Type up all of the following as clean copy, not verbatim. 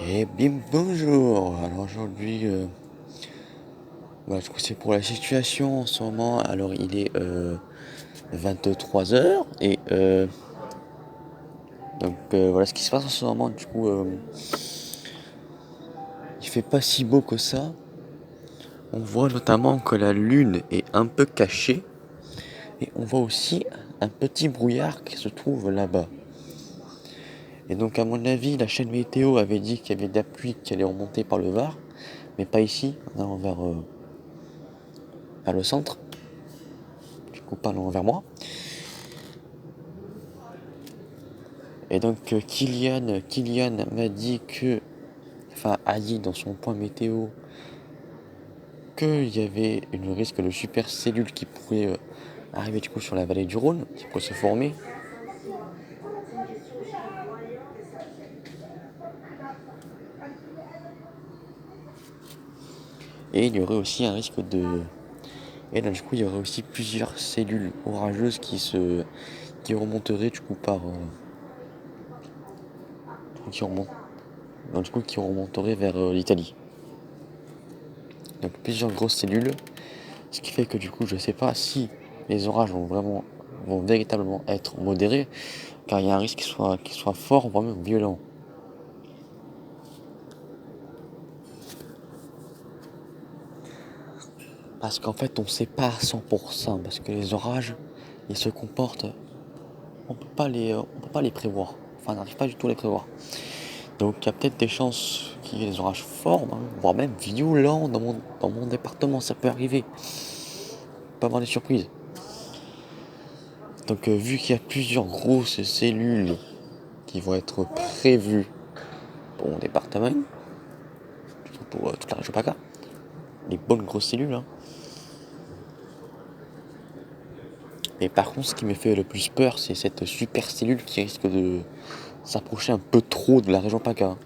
Et bien bonjour. Alors aujourd'hui, je trouve que c'est pour la situation en ce moment. Alors il est 23 h et voilà ce qui se passe en ce moment. Du coup, il fait pas si beau que ça. On voit notamment que la lune est un peu cachée et on voit aussi un petit brouillard qui se trouve là-bas. Et donc à mon avis, la chaîne météo avait dit qu'il y avait de la pluie qui allait remonter par le Var, mais pas ici, en allant vers le centre. Du coup, pas vers moi. Et donc Kylian m'a dit a dit dans son point météo qu'il y avait une risque de supercellule qui pourrait arriver du coup sur la vallée du Rhône, qui pourrait se former. Et il y aurait aussi un risque de... Et là du coup il y aurait aussi plusieurs cellules orageuses qui remonteraient du coup qui remonteraient vers l'Italie. Donc plusieurs grosses cellules. Ce qui fait que du coup je sais pas si les orages vont véritablement être modérés, car il y a un risque qu'il soit fort, voire même violent. Parce qu'en fait on ne sait pas à 100%, parce que les orages, ils se comportent, on peut pas les prévoir. Enfin on n'arrive pas du tout à les prévoir. Donc il y a peut-être des chances qu'il y ait des orages forts, voire même violents dans mon département, ça peut arriver. On peut avoir des surprises. Donc vu qu'il y a plusieurs grosses cellules qui vont être prévues pour mon département, pour toute la région PACA, les bonnes grosses cellules. Hein. Mais par contre, ce qui me fait le plus peur, c'est cette super cellule qui risque de s'approcher un peu trop de la région PACA.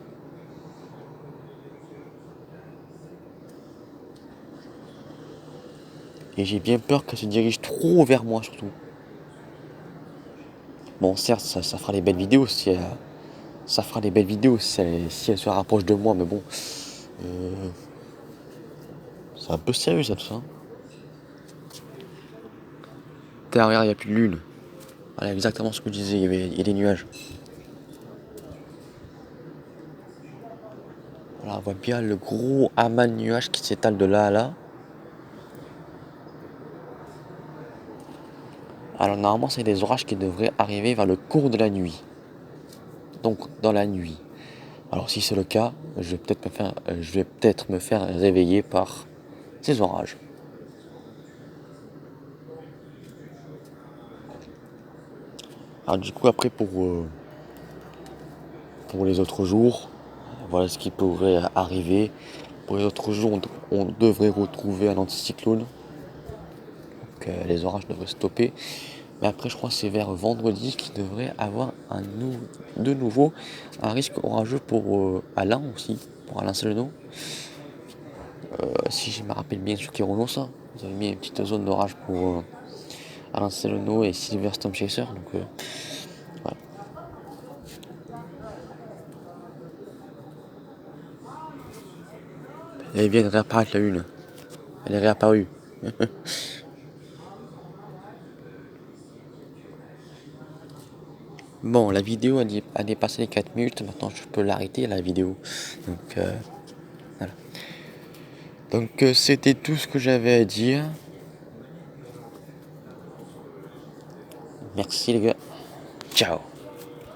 Et j'ai bien peur qu'elle se dirige trop vers moi, surtout. Bon, certes, ça fera des belles vidéos ça fera des belles vidéos si elle se rapproche de moi, mais bon, c'est un peu sérieux ça, tout ça. Derrière, il n'y a plus de lune. Voilà, exactement ce que je disais, il y a des nuages. Voilà, on voit bien le gros amas de nuages qui s'étale de là à là. Alors normalement, c'est des orages qui devraient arriver vers le cours de la nuit. Donc dans la nuit. Alors si c'est le cas, je vais peut-être me faire réveiller par ces orages. Alors du coup après pour les autres jours, voilà ce qui pourrait arriver. Pour les autres jours, on devrait retrouver un anticyclone. Donc les orages devraient stopper. Mais après je crois que c'est vers vendredi qu'il devrait avoir de nouveau un risque orageux pour Alain aussi, pour Alain Selenot. Si je me rappelle bien sur Kéronos, ça, vous avez mis une petite zone d'orage pour Alain Selenot et Silver Storm Chaser. Donc, voilà. Elle vient de réapparaître la une. Elle est réapparue. Bon, la vidéo a dépassé les 4 minutes. Maintenant, je peux l'arrêter la vidéo. Donc, voilà. Donc, c'était tout ce que j'avais à dire. Merci les gars. Ciao.